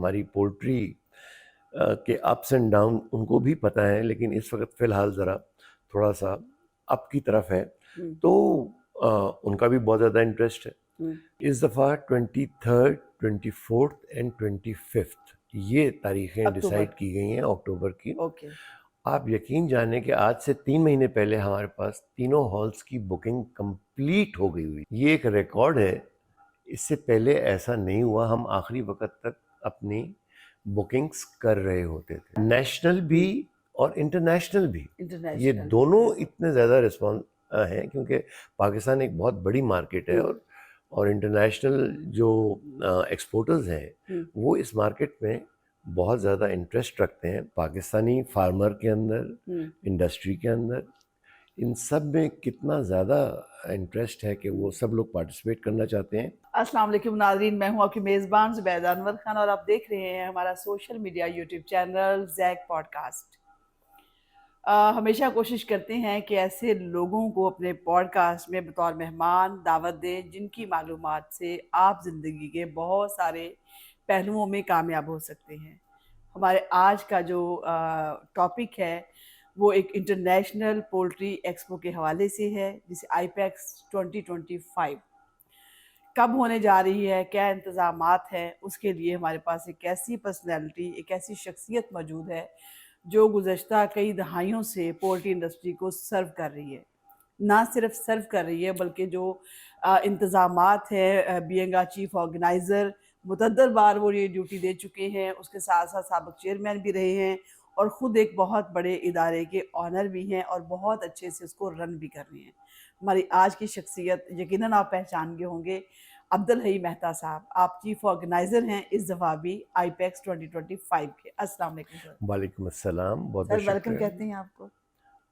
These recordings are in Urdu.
ہماری پولٹری کے اپس اینڈ ڈاؤن ان کو بھی پتہ ہے، لیکن اس وقت فی الحال ذرا تھوڑا سا اپ کی طرف ہے، تو ان کا بھی بہت زیادہ انٹرسٹ ہے. اس دفعہ 23rd 24th اینڈ 25th یہ تاریخیں ڈیسائیڈ کی گئی ہیں اکتوبر کی. آپ یقین جانیں کہ آج سے 3 مہینے پہلے ہمارے پاس تینوں ہالس کی بکنگ کمپلیٹ ہو گئی ہوئی. یہ ایک ریکارڈ ہے، اس سے پہلے ایسا نہیں ہوا. ہم آخری وقت تک اپنی بکنگز کر رہے ہوتے تھے، نیشنل بھی اور انٹرنیشنل بھی. یہ دونوں اتنے زیادہ رسپانس ہیں کیونکہ پاکستان ایک بہت بڑی مارکیٹ ہے، اور انٹرنیشنل جو ایکسپورٹرز ہیں وہ اس مارکیٹ میں بہت زیادہ انٹرسٹ رکھتے ہیں. پاکستانی فارمر کے اندر، انڈسٹری کے اندر، ان سب میں کتنا زیادہ انٹرسٹ ہے کہ وہ سب لوگ پارٹیسپیٹ کرنا چاہتے ہیں. السلام علیکم ناظرین، میں ہوں آپ کی میزبان زبیدہ انور خان اور آپ دیکھ رہے ہیں ہمارا social media YouTube channel Zaik podcast. ہمیشہ کوشش کرتے ہیں کہ ایسے لوگوں کو اپنے پوڈ کاسٹ میں بطور مہمان دعوت دیں جن کی معلومات سے آپ زندگی کے بہت سارے پہلوؤں میں کامیاب ہو سکتے ہیں. ہمارے آج کا جو ٹاپک ہے وہ ایک انٹرنیشنل پولٹری ایکسپو کے حوالے سے ہے، جسے آئیپیکس 2025 کب ہونے جا رہی ہے، کیا انتظامات ہیں. اس کے لیے ہمارے پاس ایک ایسی پرسنالٹی، ایک ایسی شخصیت موجود ہے جو گزشتہ کئی دہائیوں سے پولٹری انڈسٹری کو سرو کر رہی ہے. نہ صرف سرو کر رہی ہے بلکہ جو انتظامات ہیں، بینگ اے چیف آرگنائزر متعدد بار وہ یہ ڈیوٹی دے چکے ہیں، اس کے ساتھ ساتھ سابق چیئرمین بھی رہے ہیں اور خود ایک بہت بڑے ادارے کے آنر بھی ہیں اور بہت اچھے سے اس کو رن بھی کر رہے ہیں. ہماری آج کی شخصیت یقیناً آپ پہچان گئے ہوں گے، عبدالحی مہتا صاحب. آپ چیف آرگنائزر ہیں اس دفعہ بھی آئیپیکس 2025 کے. السلام علیکم سر. وعلیکم السلام، بہت سر بہت ویلکم شکریہ. کہتے ہیں آپ کو.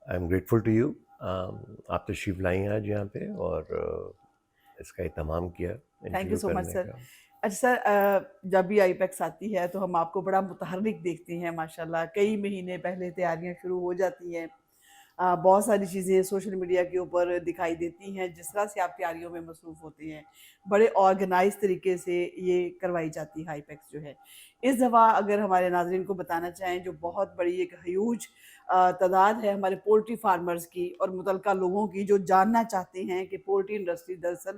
I am grateful to you. آپ تشریف لائیں آج یہاں پہ اور اس کا اہتمام کیا تھینک یو انٹرویو سو مچ کرنے سر. کا. اچھا سر، جب بھی آئیپیکس آتی ہے تو ہم آپ کو بڑا متحرک دیکھتے ہیں ماشاءاللہ. کئی مہینے پہلے تیاریاں شروع ہو جاتی ہیں، بہت ساری چیزیں سوشل میڈیا کے اوپر دکھائی دیتی ہیں جس طرح سے آپ تیاریوں میں مصروف ہوتے ہیں. بڑے آرگنائز طریقے سے یہ کروائی جاتی ہے آئیپیکس جو ہے. اس دفعہ اگر ہمارے ناظرین کو بتانا چاہیں، جو بہت بڑی ایک ہیوج تعداد ہے ہمارے پولٹری فارمرز کی اور متعلقہ لوگوں کی جو جاننا چاہتے ہیں کہ پولٹری انڈسٹری دراصل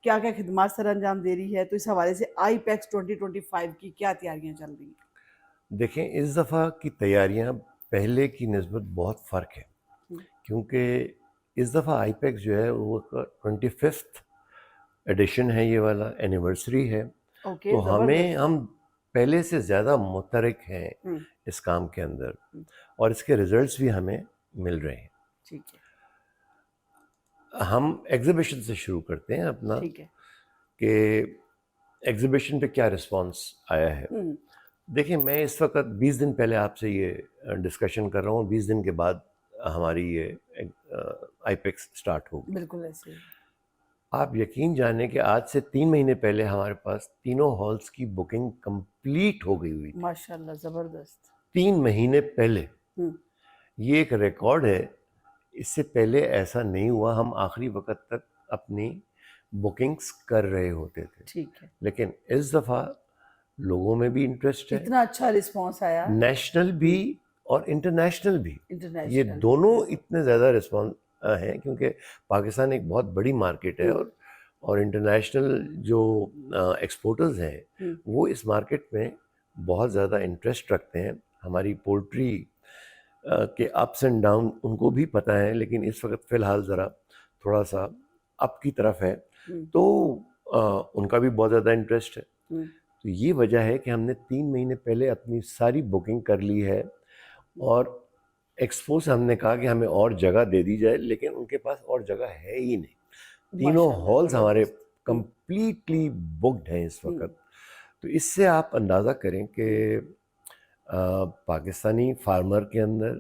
کیا کیا خدمات سر انجام دے رہی ہے، تو اس حوالے سے آئی پیکس 2025 کی کیا تیاریاں چل رہی ہیں؟ دیکھیں، اس دفعہ کی تیاریاں پہلے کی نسبت بہت فرق ہے، کیونکہ اس دفعہ آئی پیکس جو ہے وہ 25th ایڈیشن ہے، یہ والا اینیورسری ہے. تو ہم پہلے سے زیادہ متحرک ہیں اس کام کے اندر، اور اس کے ریزلٹس بھی ہمیں مل رہے ہیں. ٹھیک ہے، ہم ایگزیبیشن سے شروع کرتے ہیں اپنا، ٹھیک ہے. کہ ایگزیبیشن پہ کیا رسپانس آیا ہے. دیکھیں، میں اس وقت 20 دن پہلے آپ سے یہ ڈسکشن کر رہا ہوں، 20 دن کے بعد ہماری یہ آئی پیکس اسٹارٹ ہوگی. بالکل ایسے. آپ یقین جانیں کہ آج سے 3 مہینے پہلے ہمارے پاس تینوں ہالس کی بکنگ کمپلیٹ ہو گئی ہوئی. ماشاءاللہ، زبردست. 3 مہینے پہلے. یہ ایک ریکارڈ ہے، اس سے پہلے ایسا نہیں ہوا. ہم آخری وقت تک اپنی بکنگز کر رہے ہوتے تھے. ٹھیک ہے. لیکن اس دفعہ لوگوں میں بھی انٹرسٹ ہے، اتنا اچھا رسپانس آیا. نیشنل بھی اور انٹرنیشنل بھی. یہ دونوں اتنے زیادہ رسپانس ہیں کیونکہ پاکستان ایک بہت بڑی مارکیٹ ہے، اور انٹرنیشنل جو ایکسپورٹرز ہیں وہ اس مارکیٹ میں بہت زیادہ انٹرسٹ رکھتے ہیں. ہماری پولٹری کے اپس اینڈ ڈاؤن ان کو بھی پتہ ہے، لیکن اس وقت فی الحال ذرا تھوڑا سا اپ کی طرف ہے، تو ان کا بھی بہت زیادہ انٹرسٹ ہے. تو یہ وجہ ہے کہ ہم نے 3 مہینے پہلے اپنی ساری بکنگ کر لی ہے، اور ایکسپو سے ہم نے کہا کہ ہمیں اور جگہ دے دی جائے، لیکن ان کے پاس اور جگہ ہے ہی نہیں. تینوں ہالز ہمارے کمپلیٹلی بکڈ ہیں اس وقت. تو اس سے آپ اندازہ کریں کہ پاکستانی فارمر کے اندر،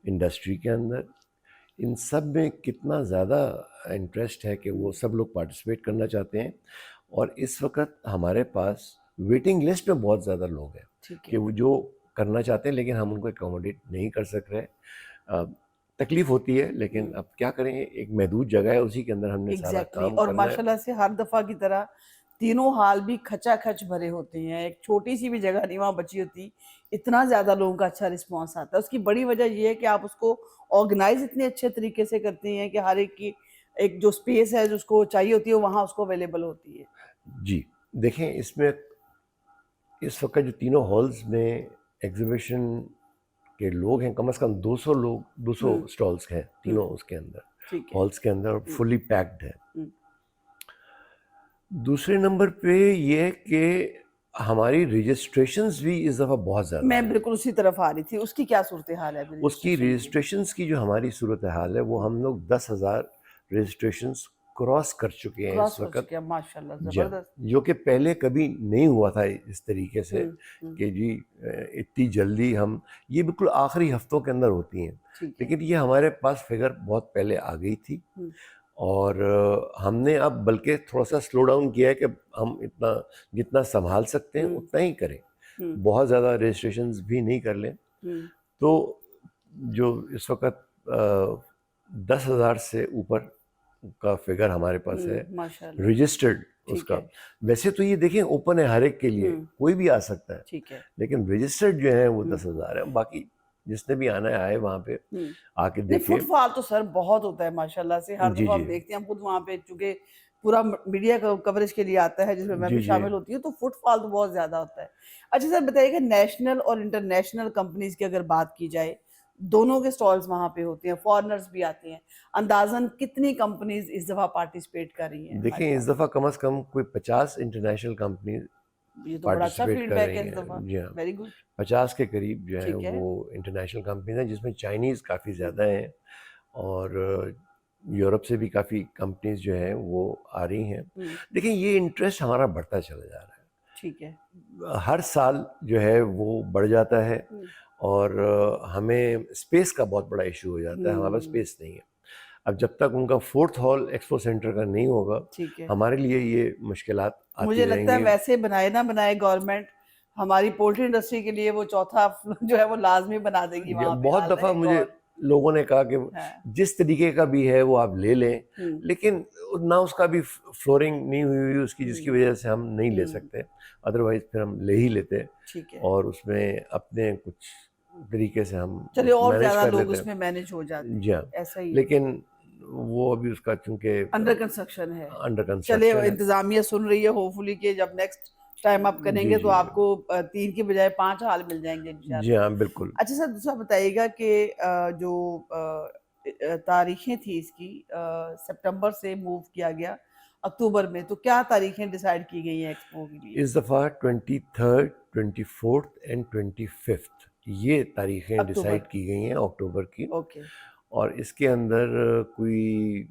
انڈسٹری کے اندر، ان سب میں کتنا زیادہ انٹرسٹ ہے کہ وہ سب لوگ پارٹیسپیٹ کرنا چاہتے ہیں. اور اس وقت ہمارے پاس ویٹنگ لسٹ میں بہت زیادہ لوگ ہیں کہ وہ جو کرنا چاہتے ہیں، لیکن ہم ان کو اکوموڈیٹ نہیں کر سک رہے. تکلیف ہوتی ہے، لیکن اب کیا کریں، ایک محدود جگہ ہے، اسی کے اندر ہم نے سارا کام اور کرنا ہے. ماشاءاللہ سے ہر دفعہ کی طرح تینوں ہال بھی کھچا کھچ بھرے ہوتے ہیں, ایک چھوٹی سی بھی جگہ نہیں وہاں بچی ہوتی, اتنا زیادہ لوگوں کا اچھا رسپانس آتا ہے. اس کی بڑی وجہ یہ ہے کہ آپ اس کو آرگنائز اتنے اچھے طریقے سے کرتے ہیں کہ ہر ایک کی ایک جو اسپیس ہے جو اس کو چاہیے ہوتی ہے وہاں اس کو اویلیبل ہوتی ہے. جی دیکھیں, اس میں اس وقت جو تینوں ہالز میں ایگزیبیشن کے لوگ ہیں, کم از کم 200 لوگ, 200 اسٹالس ہیں تینوں اس کے اندر, ٹھیک ہے. ہالس کے اندر, فلی پیکڈ ہے. دوسرے نمبر پہ یہ کہ ہماری رجسٹریشنز بھی اس دفعہ بہت زیادہ میں ہیں. بالکل اسی طرف آ رہی تھی, اس کی کیا صورتحال ہے؟ اس کی رجسٹریشنز کی جو ہماری صورتحال ہے وہ ہم لوگ 10,000 رجسٹریشنز کراس کر چکے ہیں کراس اس کر وقت, چکے ہیں, ماشاءاللہ جی, زبردست. جو کہ پہلے کبھی نہیں ہوا تھا اس طریقے سے کہ جی اتنی جلدی ہم, یہ بالکل آخری ہفتوں کے اندر ہوتی ہیں. لیکن یہ ہمارے پاس فگر بہت پہلے آ گئی تھی, اور ہم نے اب بلکہ تھوڑا سا سلو ڈاؤن کیا ہے کہ ہم اتنا جتنا سنبھال سکتے ہیں اتنا ہی کریں, بہت زیادہ رجسٹریشنز بھی نہیں کر لیں. تو جو اس وقت 10,000 سے اوپر کا فگر ہمارے پاس ہے رجسٹرڈ اس کا. ویسے تو یہ دیکھیں اوپن ہے ہر ایک کے لیے, کوئی بھی آ سکتا ہے, لیکن رجسٹرڈ جو ہے وہ 10,000 ہے. باقی جس نے بھی آنا ہے آئے وہاں پہ آ کے دیکھیں. فٹ فال تو سر بہت ہوتا ہے ماشاءاللہ سے, ہر دفعہ ہم دیکھتے ہیں, ہم خود وہاں پہ چونکہ پورا میڈیا کوریج کے لیے آتا ہے جس میں بھی شامل ہوتی ہوں, تو فٹ فال تو بہت زیادہ ہوتا ہے. اچھا سر بتائیے گا, نیشنل اور انٹرنیشنل کمپنیز کی اگر بات کی جائے, دونوں کے سٹالز وہاں پہ ہوتے ہیں, فارنرز بھی آتے ہیں, اندازاً کتنی کمپنیز اس دفعہ پارٹیسپیٹ کر رہی ہیں؟ دیکھیں اس دفعہ کم از کم کوئی 50 انٹرنیشنل کمپنیز یہ تو بڑا اچھا پارٹیسپیٹ فیڈ کر بیک رہی ہے اس ہیں. دفعہ, جی ہاں, ویری گڈ. 50 کے قریب جو ہے وہ انٹرنیشنل کمپنیز ہیں, جس میں چائنیز کافی زیادہ ہیں, اور یورپ سے بھی کافی کمپنیز جو ہیں وہ آ رہی ہیں. دیکھیں یہ انٹرسٹ ہمارا بڑھتا چلا جا رہا ہے, ٹھیک ہے, ہر سال جو ہے وہ بڑھ جاتا ہے, اور ہمیں اسپیس کا بہت بڑا ایشو ہو جاتا ہے, ہمارے پاس اسپیس نہیں ہے. اب جب تک ان کا 4th ہال ایکسپو سینٹر کا نہیں ہوگا ہمارے لیے یہ مشکلات آتی مجھے رہیں لگتا ہے گی. ویسے بنائے نہ بنائے گورنمنٹ ہماری پولٹری انڈسٹری کے لیے وہ چوتھا جو ہے وہ لازمی بنا دے گی وہاں پہ. بہت دفعہ مجھے لوگوں نے کہا کہ جس طریقے کا بھی ہے وہ آپ لے لیں, لیکن نہ اس کا بھی فلورنگ نہیں ہوئی ہوئی اس کی, جس کی وجہ سے ہم نہیں لے سکتے. ادروائز پھر ہم لے ہی لیتے, اور اس میں اپنے کچھ طریقے سے ہم مینیج کر لیتے ہیں. اس میں مینیج ہو جاتے ہیں. جی ہاں, ایسا ہی لیکن وہ ابھی اس کا چونکہ انڈر کنسٹرکشن ہے. انڈر چلے کنسٹرکشن ہے. انتظامیہ سن رہی ہے, ہوپ فلی کہ جب نیکسٹ ٹائم آپ کریں گے تو آپ کو 3 کی بجائے 5 ہال مل جائیں گے انشاءاللہ. جی ہاں بالکل. اچھا سر دوسرا بتائیے گا کہ جو تاریخیں تھی اس کی سپٹمبر سے موو کیا گیا اکتوبر میں, تو کیا تاریخیں ڈیسائیڈ کی گئی ہیں ایکسپو کے لیے؟ اس دفعہ 23rd, 24th اینڈ 25th یہ تاریخیں ڈیسائیڈ کی گئی ہیں اکتوبر کی. اور اس کے اندر کوئی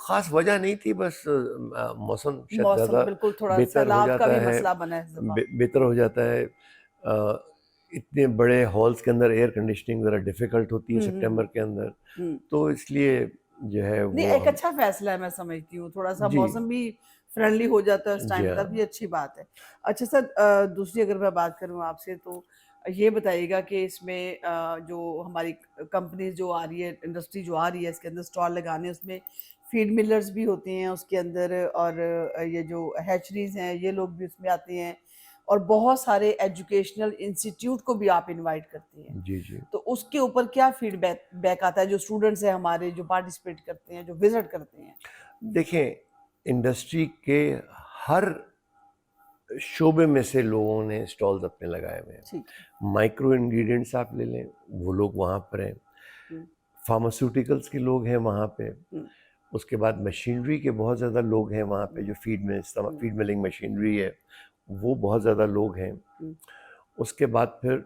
خاص وجہ نہیں تھی, بس موسم شاید زیادہ بہتر ہو جاتا ہے, بہتر ہو جاتا ہے. اتنے بڑے ہالس کے اندر ایئر کنڈیشننگ ذرا ڈیفیکلٹ ہوتی ہے سپٹمبر کے اندر, تو اس لیے جو ہے وہ ایک اچھا فیصلہ ہے, میں سمجھتی ہوں تھوڑا سا موسم بھی فرینڈلی ہو جاتا ہے اس ٹائم تک, بھی اچھی بات ہے. اچھا سر دوسری اگر میں بات کروں آپ سے, تو یہ بتائیے گا کہ اس میں جو ہماری کمپنیز جو آ رہی ہے, انڈسٹری جو آ رہی ہے اس کے اندر اسٹال لگانے, اس میں فیڈ ملرز بھی ہوتے ہیں اس کے اندر, اور یہ جو ہیچریز ہیں یہ لوگ بھی اس میں آتے ہیں, اور بہت سارے ایجوکیشنل انسٹیٹیوٹ کو بھی آپ انوائٹ کرتے ہیں. جی جی, تو اس کے اوپر کیا فیڈ بیک آتا ہے جو اسٹوڈنٹس ہیں ہمارے جو پارٹیسپیٹ کرتے ہیں, جو وزٹ کرتے ہیں؟ دیکھیں انڈسٹری کے ہر شعبے میں سے لوگوں نے اسٹالز اپنے لگائے ہوئے ہیں. مائکرو انگریڈینٹس آپ لے لیں, وہ لوگ وہاں پر ہیں. فارماسیوٹیکلس کے لوگ ہیں وہاں پہ. اس کے بعد مشینری کے بہت زیادہ لوگ ہیں وہاں پہ, جو فیڈ ملنگ مشینری ہے وہ بہت زیادہ لوگ ہیں. اس کے بعد پھر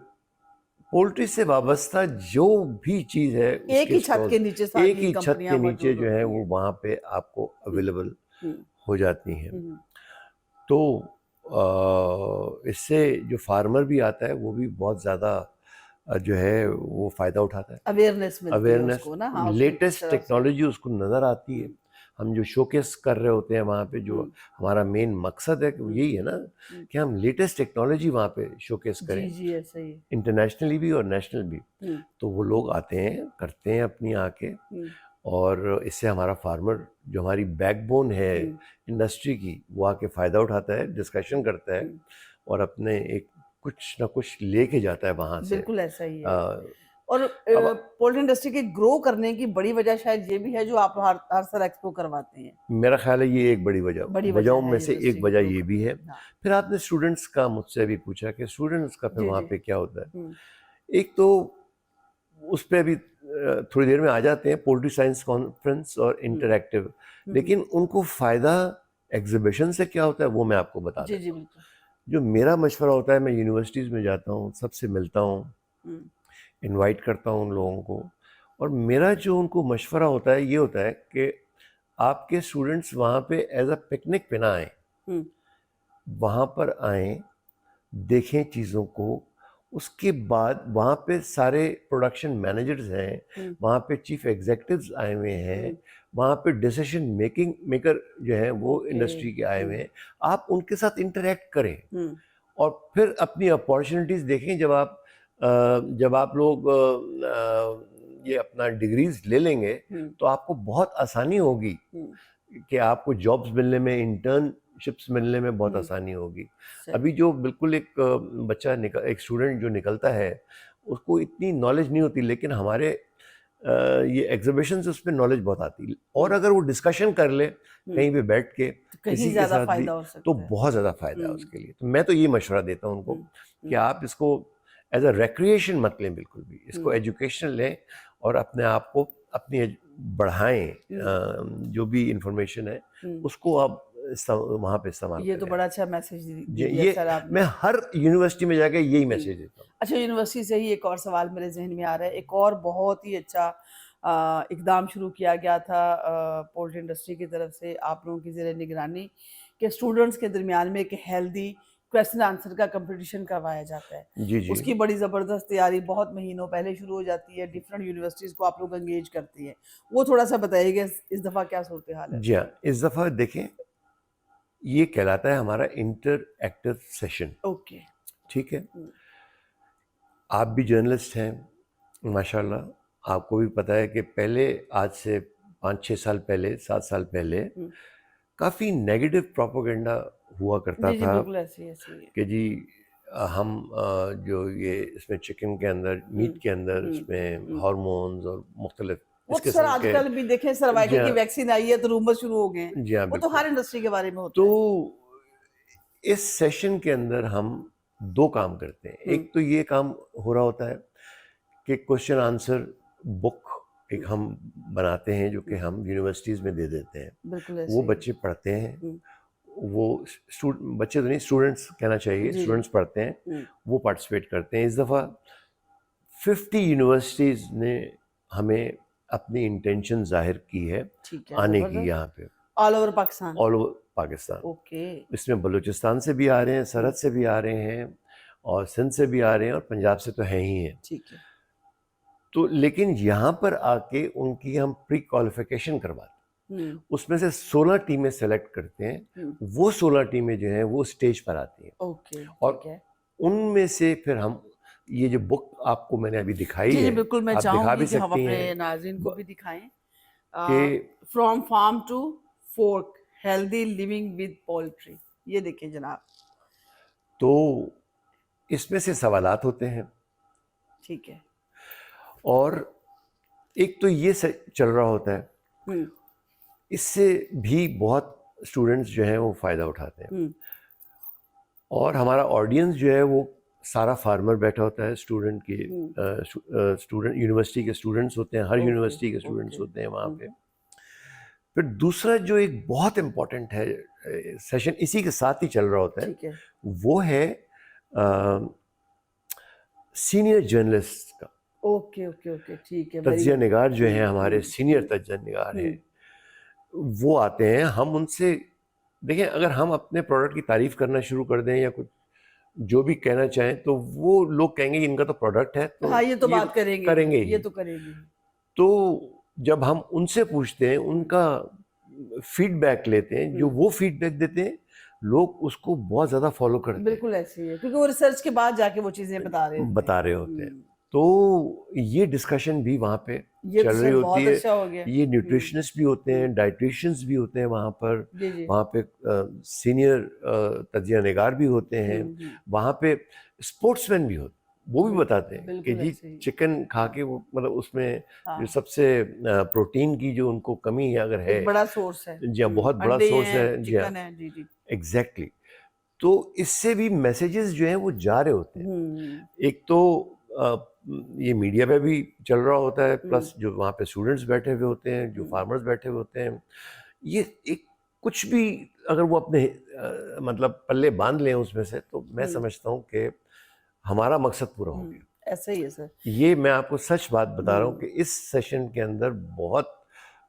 پولٹری سے وابستہ جو بھی چیز ہے ایک ہی چھت کے نیچے ایک ہی چھت کے نیچے جو ہے وہ وہاں پہ آپ کو اویلیبل ہو جاتی ہیں. تو اس سے جو فارمر بھی آتا ہے وہ بھی بہت زیادہ جو ہے وہ فائدہ اٹھاتا ہے, اویئرنیس, لیٹسٹ ٹیکنالوجی اس کو نظر آتی ہے. ہم جو شوکیس کر رہے ہوتے ہیں وہاں پہ, جو ہمارا مین مقصد ہے کہ یہی ہے نا کہ ہم لیٹسٹ ٹیکنالوجی وہاں پہ شوکیس کریں, انٹرنیشنلی بھی اور نیشنل بھی. تو وہ لوگ آتے ہیں, کرتے ہیں اپنی آ کے, اور اس سے ہمارا فارمر جو ہماری بیک بون ہے انڈسٹری کی وہ آ کے فائدہ اٹھاتا ہے, ڈسکشن کرتا ہے اور اپنے ایک کچھ نہ کچھ لے کے جاتا ہے وہاں سے. بالکل ایسا ہی ہے. اور پولٹری انڈسٹری کے گرو کرنے کی بڑی وجہ شاید یہ بھی ہے جو آپ ہر سال ایکسپو کرواتے ہیں. میرا خیال ہے یہ ایک بڑی وجہوں میں سے ایک وجہ یہ بھی ہے. پھر آپ نے اسٹوڈنٹس کا مجھ سے بھی پوچھا کہ اسٹوڈنٹس کا پھر وہاں پہ کیا ہوتا ہے. ایک تو اس پہ ابھی تھوڑی دیر میں آ جاتے ہیں, پولٹری سائنس کانفرنس اور انٹریکٹیو, لیکن ان کو فائدہ ایگزیبیشن سے کیا ہوتا ہے وہ میں آپ کو بتا دیتا ہوں. جو میرا مشورہ ہوتا ہے, میں یونیورسٹیز میں جاتا ہوں, سب سے ملتا ہوں, انوائٹ کرتا ہوں ان لوگوں کو, اور میرا جو ان کو مشورہ ہوتا ہے یہ ہوتا ہے کہ آپ کے اسٹوڈنٹس وہاں پہ ایز اے پکنک پہ نہ آئیں, وہاں پر آئیں, دیکھیں چیزوں کو, اس کے بعد وہاں پہ سارے پروڈکشن مینیجرز ہیں, وہاں پہ چیف ایگزیکٹوز آئے ہوئے ہیں, وہاں پہ ڈیسیشن میکر جو ہیں وہ انڈسٹری کے آئے ہوئے ہیں, آپ ان کے ساتھ انٹریکٹ کریں اور پھر اپنی اپارچونیٹیز دیکھیں. جب آپ لوگ یہ اپنا ڈگریز لے لیں گے تو آپ کو بہت آسانی ہوگی کہ آپ کو جابس ملنے میں, انٹرنشپس ملنے میں بہت آسانی ہوگی. ابھی جو بالکل ایک بچہ ایک اسٹوڈنٹ جو نکلتا ہے اس کو اتنی نالج نہیں ہوتی, لیکن ہمارے یہ ایگزیبیشن سے اس پہ نالج بہت آتی, اور اگر وہ ڈسکشن کر لے کہیں پہ بیٹھ کے کسی کے ساتھ بھی تو بہت زیادہ فائدہ ہے اس کے لیے. تو میں تو یہ مشورہ دیتا ہوں ان کو کہ آپ اس کو ایز اے ریکریشن مت لیں بالکل بھی, اس کو ایجوکیشن لیں اور اپنے آپ کو اپنی بڑھائیں, جو بھی انفارمیشن ہے اس کو آپ وہاں پہ استعمال کریں. یہ تو بڑا اچھا میسج یہ میں ہر یونیورسٹی میں جا کے یہی میسج دیتا ہوں. اچھا, یونیورسٹی سے ہی ایک اور سوال میرے ذہن میں آ رہا ہے. ایک اور بہت ہی اچھا اقدام شروع کیا گیا تھا پولٹری انڈسٹری کی طرف سے آپ لوگوں کی زیر نگرانی کہ اسٹوڈنٹس کے درمیان میں ایک ہیلدی کویسچن آنسر کا کمپٹیشن کروایا جاتا ہے. جی اس کی بڑی زبردست تیاری بہت مہینوں پہلے شروع ہو جاتی ہے, ڈفرینٹ یونیورسٹیز کو آپ لوگ انگیج کرتی ہیں, وہ تھوڑا سا بتائیے گا اس دفعہ کیا صورتحال ہے؟ جی ہاں, اس دفعہ دیکھیں یہ کہلاتا ہے ہمارا انٹر ایکٹیو سیشن. اوکے, ٹھیک ہے, آپ بھی جرنلسٹ ہیں ماشاءاللہ, آپ کو بھی پتہ ہے کہ پہلے آج سے 5-6 سال پہلے 7 سال پہلے کافی نیگیٹو پروپیگنڈا ہوا کرتا تھا کہ جی ہم جو یہ اس میں چکن کے اندر, میٹ کے اندر اس میں ہارمونز اور مختلف سر آج کل بھی دیکھیں سروائکل کی ویکسین آئی ہے تو رومر شروع ہو گئے ہیں. جی ہاں, وہ تو ہر انڈسٹری کے بارے میں ہوتا ہے. تو اس سیشن کے اندر ہم 2 کام کرتے ہیں. ایک تو یہ کام ہو رہا ہوتا ہے کہ کوشچن آنسر بک ایک ہم بناتے ہیں جو کہ ہم یونیورسٹیز میں دے دیتے ہیں. وہ بچے پڑھتے ہیں, وہ بچے تو نہیں, اسٹوڈنٹس کہنا چاہیے, اسٹوڈنٹس پڑھتے ہیں, وہ پارٹیسپیٹ کرتے ہیں. اس دفعہ 50 یونیورسٹیز نے ہمیں اپنی انٹینشن ظاہر کی ہے آنے کی یہاں پہ, all over Pakistan. All over Pakistan. اس میں بلوچستان سے بھی آ رہے ہیں, سرحد سے بھی آ رہے ہیں, اور سندھ سے بھی آ رہے ہیں, اور پنجاب سے تو ہیں ہی ہیں. ٹھیک ہے. تو لیکن یہاں پر آ کے ان کی ہم پری کوالیفیکیشن کرواتے ہیں. اس میں سے 16 ٹیمیں سلیکٹ کرتے ہیں. وہ 16 ٹیمیں جو ہیں وہ اسٹیج پر آتی ہیں, اور ان میں سے پھر ہم یہ جو بک آپ کو میں نے ابھی دکھائی ہے, بالکل میں چاہوں گی کہ ہم اپنے ناظرین کو بھی دکھائیں کہ from farm to fork healthy living with poultry. یہ دیکھیں جناب, تو اس میں سے سوالات ہوتے ہیں. ٹھیک ہے. اور ایک تو یہ چل رہا ہوتا ہے, اس سے بھی بہت اسٹوڈنٹس جو ہیں وہ فائدہ اٹھاتے ہیں. اور ہمارا آڈینس جو ہے وہ سارا فارمر بیٹھا ہوتا ہے, اسٹوڈنٹ کے اسٹوڈنٹ یونیورسٹی کے اسٹوڈنٹس ہوتے ہیں, ہر یونیورسٹی کے اسٹوڈنٹس ہوتے ہیں وہاں پہ. پھر دوسرا جو ایک بہت امپورٹنٹ ہے سیشن اسی کے ساتھ ہی چل رہا ہوتا ہے, وہ ہے سینئر جرنلسٹ کا. اوکے اوکے اوکے, ٹھیک ہے. تجزیہ نگار جو ہیں ہمارے سینئر تجزیہ نگار ہیں, وہ آتے ہیں. ہم ان سے دیکھیں, اگر ہم اپنے پروڈکٹ کی تعریف کرنا شروع کر دیں یا کچھ جو بھی کہنا چاہیں تو وہ لوگ کہیں گے ان کا تو پروڈکٹ ہے, تو ہاں یہ تو بات کریں گے, یہ تو کریں گے. تو جب ہم ان سے پوچھتے ہیں, ان کا فیڈ بیک لیتے ہیں, جو وہ فیڈ بیک دیتے ہیں لوگ اس کو بہت زیادہ فالو کرتے ہیں. بالکل ایسے ہی ہے, کیونکہ وہ ریسرچ کے بعد جا کے وہ چیزیں بتا رہے ہوتے ہیں. تو یہ ڈسکشن بھی وہاں پہ یہ چل تو رہی سر بہت ہوتی ہے. اچھا ہو گیا. یہ نیوٹریشنسٹ بھی ہوتے ہیں, ڈائٹیشنس بھی ہوتے ہیں وہاں پر, جی جی. وہاں پہ سینئر تجزیہ نگار بھی ہوتے ہیں, وہاں پہ اسپورٹس مین بھی ہوتے ہیں, وہ بھی بتاتے ہیں کہ جی چکن کھا کے وہ مطلب اس میں جو سب سے پروٹین کی جو ان کو کمی ہے اگر ہے, بڑا سورس ہے. جی ہاں بہت بڑا سورس ہے. جی ہاں جی جی ایگزیکٹلی. تو اس سے بھی میسیجز جو ہیں وہ جا رہے ہوتے ہیں. ایک تو یہ میڈیا پہ بھی چل رہا ہوتا ہے, پلس جو وہاں پہ اسٹوڈنٹس بیٹھے ہوئے ہوتے ہیں, جو فارمرز بیٹھے ہوئے ہوتے ہیں, یہ ایک کچھ بھی اگر وہ اپنے مطلب پلے باندھ لیں اس میں سے, تو میں سمجھتا ہوں کہ ہمارا مقصد پورا ہو گیا. ایسا ہی ہے سر. یہ میں آپ کو سچ بات بتا رہا ہوں کہ اس سیشن کے اندر بہت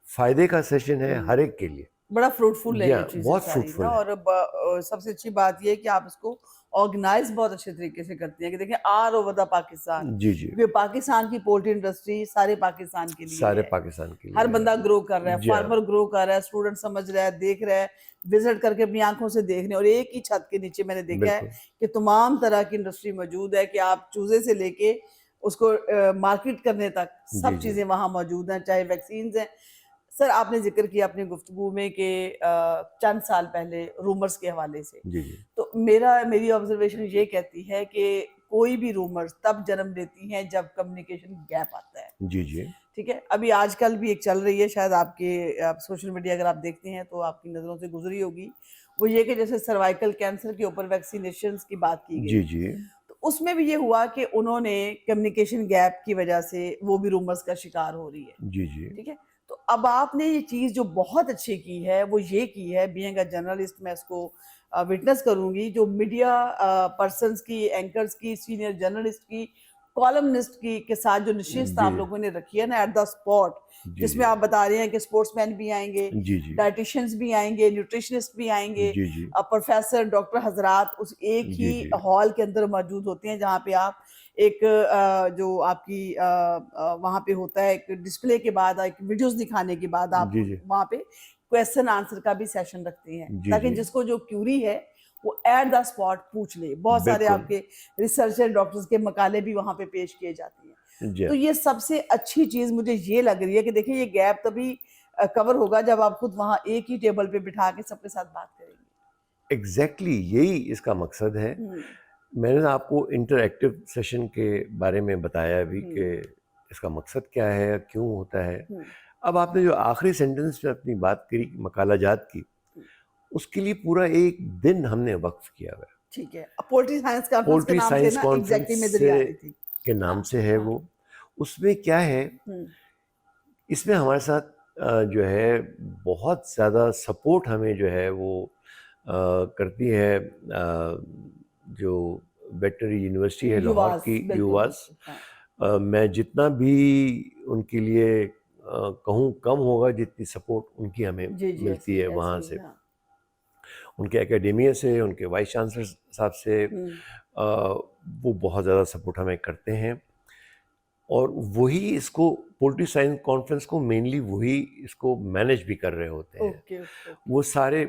فائدے کا سیشن ہے ہر ایک کے لیے. بڑا فروٹفل ہے یہ چیزیں بہت ساری فروٹفل نا. ہے. اور سب سے اچھی بات یہ ہے کہ آپ اس کو آرگنائز بہت اچھے طریقے سے کرتے ہیں کہ دیکھیں آل اوور دا پاکستان. جی جی کیونکہ پاکستان کی پولٹری انڈسٹری سارے پاکستان کے لیے سارے ہے. پاکستان کے لیے ہر بندہ گرو کر رہا ہے, جی ہاں. فارمر گرو کر رہا ہے, اسٹوڈنٹ سمجھ رہا ہے, دیکھ رہا ہے, وزٹ کر کے اپنی آنکھوں سے دیکھ رہے ہیں. اور ایک ہی چھت کے نیچے میں نے دیکھا ہے بالکل کہ تمام طرح کی انڈسٹری موجود ہے, کہ آپ چوزے سے لے کے اس کو مارکیٹ کرنے تک جی سب جی چیزیں وہاں موجود ہیں, چاہے ویکسینز ہیں. سر آپ نے ذکر کیا اپنی گفتگو میں کہ چند سال پہلے رومرز کے حوالے سے, جی جی تو میری آبزرویشن یہ کہتی ہے کہ کوئی بھی رومرز تب جنم لیتی ہیں جب کمیونیکیشن گیپ آتا ہے. جی جی ٹھیک ہے. ابھی آج کل بھی ایک چل رہی ہے, شاید آپ کے سوشل میڈیا اگر آپ دیکھتے ہیں تو آپ کی نظروں سے گزری ہوگی, وہ یہ کہ جیسے سروائیکل کینسر کے اوپر ویکسینیشنز کی بات کی گئی. جی جی تو اس میں بھی یہ ہوا کہ انہوں نے کمیونیکیشن گیپ کی وجہ سے وہ بھی رومرز کا شکار ہو رہی ہے. جی جی ٹھیک ہے. تو اب آپ نے یہ چیز جو بہت اچھی کی ہے وہ یہ کی ہے, بینگ اے جرنلسٹ میں اس کو وٹنس کروں گی, جو میڈیا پرسنز کی, اینکرز کی, سینئر جرنلسٹ کی, کالمنسٹ کی کے ساتھ جو نشست آپ لوگوں نے رکھی ہے نا ایٹ دا اسپاٹ, جس میں آپ بتا رہے ہیں کہ اسپورٹس مین بھی آئیں گے, جی جی ڈائٹیشنز بھی آئیں گے, نیوٹریشنسٹ بھی آئیں گے, جی جی پروفیسر ڈاکٹر حضرات اس ایک جی ہی جی ہال کے اندر موجود ہوتے ہیں, جہاں پہ آپ ایک جو آپ کی وہاں پہ ہوتا ہے ایک ڈسپلے کے بعد ایک ویڈیوز دکھانے کے بعد آپ جی جی وہاں پہ کویسچن آنسر کا بھی سیشن رکھتے ہیں, جی تاکہ جی جس کو جو کیوری ہے وہ ایٹ دا اسپاٹ پوچھ لے. بہت سارے بالکل آپ کے ریسرچر ڈاکٹرز کے مقالے بھی وہاں پہ پیش کیے جاتے ہیں. جی تو یہ سب سے اچھی چیز مجھے یہ لگ رہی ہے کہ دیکھیں یہ گیپ تبھی کور ہوگا جب آپ خود وہاں ایک ہی ٹیبل پہ بٹھا کے سب کے ساتھ بات کریں گے. ایگزیکٹلی یہی اس کا مقصد ہے. میں نے آپ کو انٹریکٹیو سیشن کے بارے میں بتایا بھی کہ اس کا مقصد کیا ہے, کیوں ہوتا ہے. اب آپ نے جو آخری سینٹنس میں اپنی بات کری مقالہ جات کی, اس کے لیے پورا ایک دن ہم نے وقف کیا ہوا ہے. ٹھیک ہے. پولٹری سائنس کانفرنس کے پولٹری نام سے سائنس نا ایگزیکٹلی میں کانفرنس ادھر آ رہی تھی کے نام سے ہے وہ. اس میں کیا ہے, اس میں ہمارے ساتھ جو ہے بہت زیادہ سپورٹ ہمیں جو ہے وہ کرتی ہے جو ویٹنری یونیورسٹی ہے لاہور کی, یواز. میں جتنا بھی ان کے لیے کہوں کم ہوگا جتنی سپورٹ ان کی ہمیں ملتی ہے وہاں سے, ان کے اکیڈیمیا سے, ان کے وائس چانسلر صاحب سے. وہ بہت زیادہ سپورٹ ہمیں کرتے ہیں, اور وہی اس کو پولٹری سائنس کانفرنس کو مینلی وہی اس کو مینیج بھی کر رہے ہوتے ہیں. وہ سارے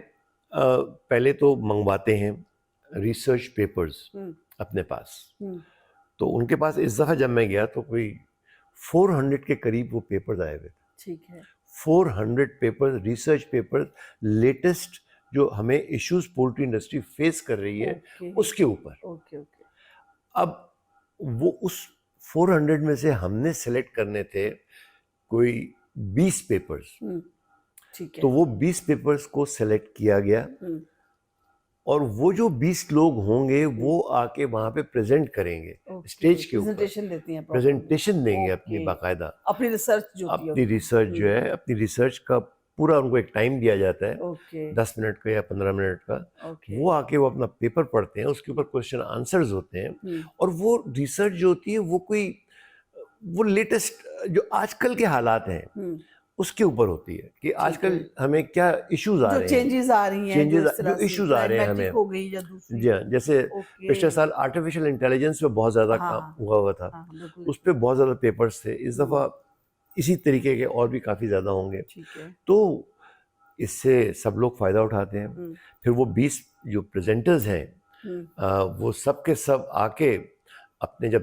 پہلے تو منگواتے ہیں ریسرچ پیپرز اپنے پاس. تو ان کے پاس اس دفعہ جب میں گیا تو کوئی 400 کے قریب وہ پیپرز آئے ہوئے تھے. ٹھیک ہے. 400 پیپرز, ریسرچ پیپرز, لیٹسٹ جو ہمیں ایشوز پولٹری انڈسٹری فیس کر رہی ہے اس کے اوپر. اب وہ اس 400 میں سے ہم نے سلیکٹ کرنے تھے کوئی 20 پیپرز. تو وہ 20 پیپرز کو سلیکٹ کیا گیا, اور وہ جو 20 لوگ ہوں گے وہ آ کے وہاں پہ پریزنٹ کریں گے, اسٹیج کے اوپر پریزنٹیشن دیں گے اپنی باقاعدہ, اپنی ریسرچ جو ہے اپنی ریسرچ کا پورا ان کو ایک ٹائم دیا جاتا ہے 10 منٹ کا یا 15 منٹ کا. وہ آ کے وہ اپنا پیپر پڑھتے ہیں, اس کے اوپر کوشچن آنسرز ہوتے ہیں, اور وہ ریسرچ جو ہوتی ہے وہ لیٹسٹ جو آج کل کے حالات ہیں اس کے اوپر ہوتی ہے کہ آج کل ہمیں کیا ایشوز آ رہے ہیں, چینجز آ رہی ہیں, جو ایشوز آ رہے ہیں ہمیں. جی ہاں, جیسے پچھلے سال آرٹیفیشل انٹیلیجنس پہ بہت زیادہ کام ہوا تھا, اس پہ بہت زیادہ پیپرز تھے. اس دفعہ اسی طریقے کے اور بھی کافی زیادہ ہوں گے. تو اس سے سب لوگ فائدہ اٹھاتے ہیں. پھر وہ 20 جو پریزنٹرز ہیں وہ سب کے سب آ کے اپنے جب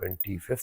25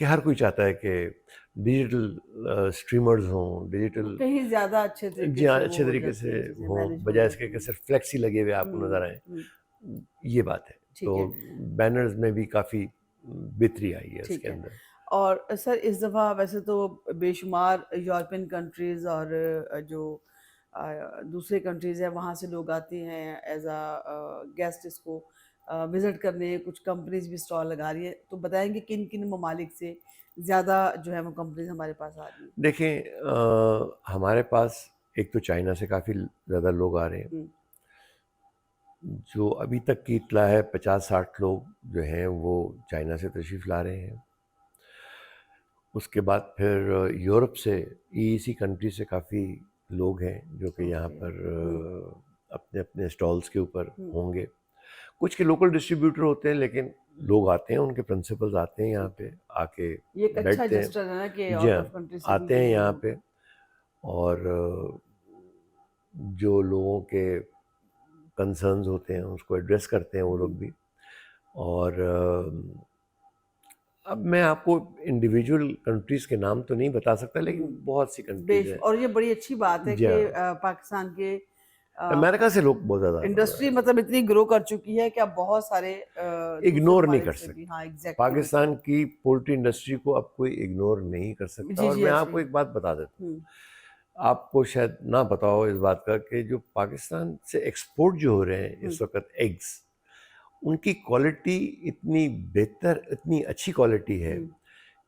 کہ ہر کوئی چاہتا ہے کہ ڈیجیٹل اسٹریمرز ہوں، ڈیجیٹل کہیں زیادہ اچھے طریقے جی ہاں سے وہ اچھے ہو طریقے جاتی سے ہیں چیزیں، ہوں، مینج ہو بجائے اس کے جاتی کہ ہیں۔ صرف فلیکسی لگے ہوئے آپ کو نظر آئیں، یہ بات ہے. ٹھیک ہے تو بینرز میں بھی کافی بہتری آئی ہے اس ٹھیک کے ہے. اندر. اور سر اس دفعہ ویسے تو بے شمار یورپین کنٹریز اور جو دوسرے کنٹریز ہیں وہاں سے لوگ آتے ہیں ایز اے گیسٹ اس کو وزٹ کرنے، کچھ کمپنیز بھی اسٹال لگا رہی ہے، تو بتائیں گے کن کن ممالک سے زیادہ جو ہے وہ کمپنیز ہمارے پاس آ رہی ہیں؟ دیکھیں ہمارے پاس ایک تو چائنا سے کافی زیادہ لوگ آ رہے ہیں، جو ابھی تک کی اطلاع ہے 50-60 لوگ جو ہیں وہ چائنا سے تشریف لا رہے ہیں. اس کے بعد پھر یورپ سے سی کنٹری سے کافی لوگ ہیں جو کہ یہاں پر اپنے اپنے اسٹالس کے اوپر ہوں گے. کچھ کے لوکل ڈسٹریبیوٹر ہوتے ہیں، لیکن لوگ آتے ہیں، ان کے پرنسپلز آتے ہیں یہاں پہ آ کے یہ ایک اچھا بیٹھتے ہیں. جسٹر ہے نا کہ جی آؤٹ ہاں، آف کنٹری سے بھی آتے ہیں یہ یہاں لوگ پہ، اور جو لوگوں کے کنسرنز ہوتے ہیں اس کو ایڈریس کرتے ہیں وہ لوگ بھی. اور اب میں آپ کو انڈیویجول کنٹریز کے نام تو نہیں بتا سکتا، لیکن بہت سی کنٹریز ہیں. اور یہ بڑی اچھی بات ہے جی کہ ہاں، پاکستان کے امریکہ سے لوگ بہت زیادہ انڈسٹری مطلب اتنی گرو کر چکی ہے کہ اب بہت سارے دوسرے اگنور نہیں ممالک کر سے بھی، سکتے. ہاں ایگزیکٹلی پاکستان کی پولٹری انڈسٹری کو اب کوئی اگنور نہیں کر سکتا. جی اور جی میں ایسے آپ کو ہی ایک بات بتا دیتا ہوں، آپ کو شاید نہ پتا ہو اس بات کا کہ جو پاکستان سے ایکسپورٹ جو ہو رہے ہیں اس وقت ایگز، ان کی کوالٹی اتنی بہتر، اتنی اچھی کوالٹی ہے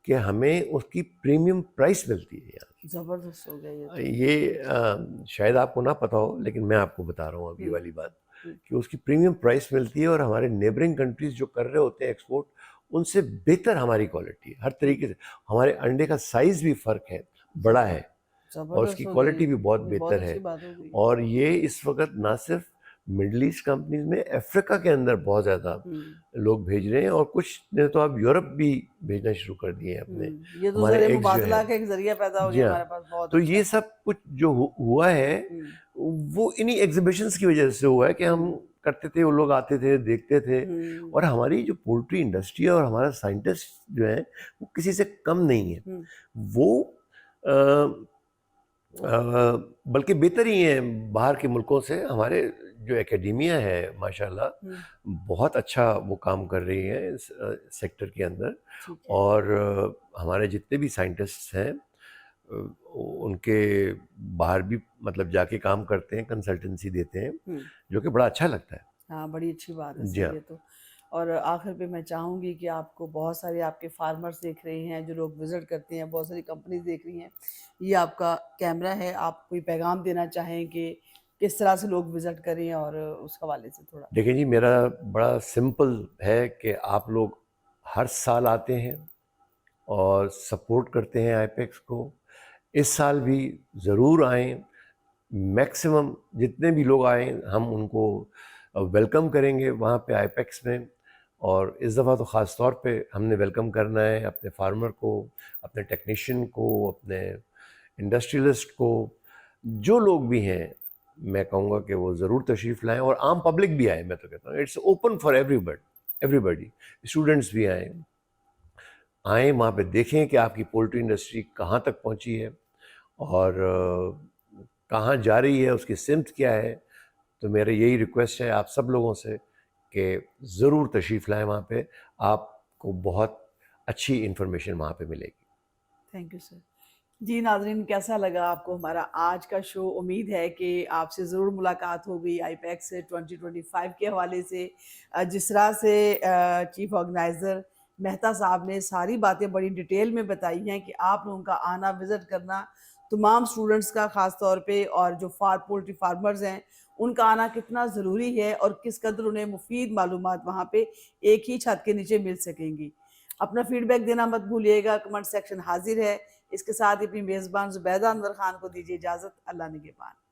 کہ ہمیں اس کی پریمیم پرائس ملتی ہے یہاں. زبردست ہو گیا یہ تو. یہ شاید آپ کو نہ پتا ہو، لیکن میں آپ کو بتا رہا ہوں اب یہ والی بات کہ اس کی پریمیم پرائس ملتی ہے، اور ہمارے نیبرنگ کنٹریز جو کر رہے ہوتے ہیں ایکسپورٹ، ان سے بہتر ہماری کوالٹی ہے ہر طریقے سے. ہمارے انڈے کا سائز بھی فرق ہے، بڑا ہے، اور اس کی زبردست ہو کوالٹی گئی، بھی بہت یہ بہت بہتر ہے. اچھی بات ہو گئی. اور یہ اس وقت نہ صرف مڈل ایسٹ کمپنیز میں، افریقہ کے اندر بہت زیادہ لوگ بھیج رہے ہیں، اور کچھ نے تو اب یورپ بھی بھیجنا شروع کر دیے ہیں اپنے یہ تو ہمارے ذریعہ ایگز جو مبادلہ ہیں. کا ایک ذریعہ پیدا ہو جی گیا ہاں، ہمارے پاس، بہت تو اچھا. یہ سب کچھ جو ہوا ہے وہ انہی ایگزیبیشنز کی وجہ سے ہوا ہے کہ ہم کرتے تھے، وہ لوگ آتے تھے، دیکھتے تھے. اور ہماری جو پولٹری انڈسٹری ہے اور ہمارا سائنٹسٹ جو ہیں وہ کسی سے کم نہیں ہے، وہ بلکہ بہتر ہی ہیں باہر کے ملکوں سے. ہمارے جو اکیڈیمیا ہے ماشاءاللہ بہت اچھا وہ کام کر رہی ہے اس سیکٹر کے اندر. اور ہمارے جتنے بھی سائنٹسٹس ہیں ان کے باہر بھی مطلب جا کے کام کرتے ہیں، کنسلٹنسی دیتے ہیں، جو کہ بڑا اچھا لگتا ہے. ہاں بڑی اچھی بات ہے جی سر ہاں. یہ تو. اور آخر پہ میں چاہوں گی کہ آپ کو بہت سارے آپ کے فارمرز دیکھ رہے ہیں جو لوگ وزٹ کرتے ہیں، بہت ساری کمپنیز دیکھ رہی ہیں، یہ آپ کا کیمرہ ہے، آپ کوئی پیغام دینا چاہیں کہ کس طرح سے لوگ وزٹ کریں، اور اس حوالے سے تھوڑا. دیکھیں جی، میرا بڑا سمپل ہے کہ آپ لوگ ہر سال آتے ہیں اور سپورٹ کرتے ہیں آئی پیکس کو. اس سال بھی ضرور آئیں، میکسیمم جتنے بھی لوگ آئیں ہم ان کو ویلکم کریں گے وہاں پہ آئی پیکس میں. اور اس دفعہ تو خاص طور پہ ہم نے ویلکم کرنا ہے اپنے فارمر کو، اپنے ٹیکنیشین کو، اپنے انڈسٹریلسٹ کو. جو لوگ بھی ہیں میں کہوں گا کہ وہ ضرور تشریف لائیں، اور عام پبلک بھی آئے. میں تو کہتا ہوں it's open for everybody. Students بھی آئیں وہاں پہ دیکھیں کہ آپ کی پولٹری انڈسٹری کہاں تک پہنچی ہے اور کہاں جا رہی ہے، اس کی سمت کیا ہے. تو میرا یہی ریکویسٹ ہے آپ سب لوگوں سے کہ ضرور تشریف لائیں وہاں پہ، آپ کو بہت اچھی انفارمیشن وہاں پہ ملے گی. Thank you sir. جی ناظرین، کیسا لگا آپ کو ہمارا آج کا شو؟ امید ہے کہ آپ سے ضرور ملاقات ہوگی آئی پیکس 2025 کے حوالے سے. جس طرح سے چیف آرگنائزر مہتا صاحب نے ساری باتیں بڑی ڈیٹیل میں بتائی ہیں کہ آپ لوگوں کا آنا، وزٹ کرنا، تمام سٹوڈنٹس کا خاص طور پہ، اور جو پولٹری فارمرز ہیں ان کا آنا کتنا ضروری ہے، اور کس قدر انہیں مفید معلومات وہاں پہ ایک ہی چھت کے نیچے مل سکیں گی. اپنا فیڈ بیک دینا مت بھولیے گا، کمنٹ سیکشن حاضر ہے. اس کے ساتھ ہی اپنی میزبان زبیدہ انور خان کو دیجیے اجازت. اللہ نگہبان.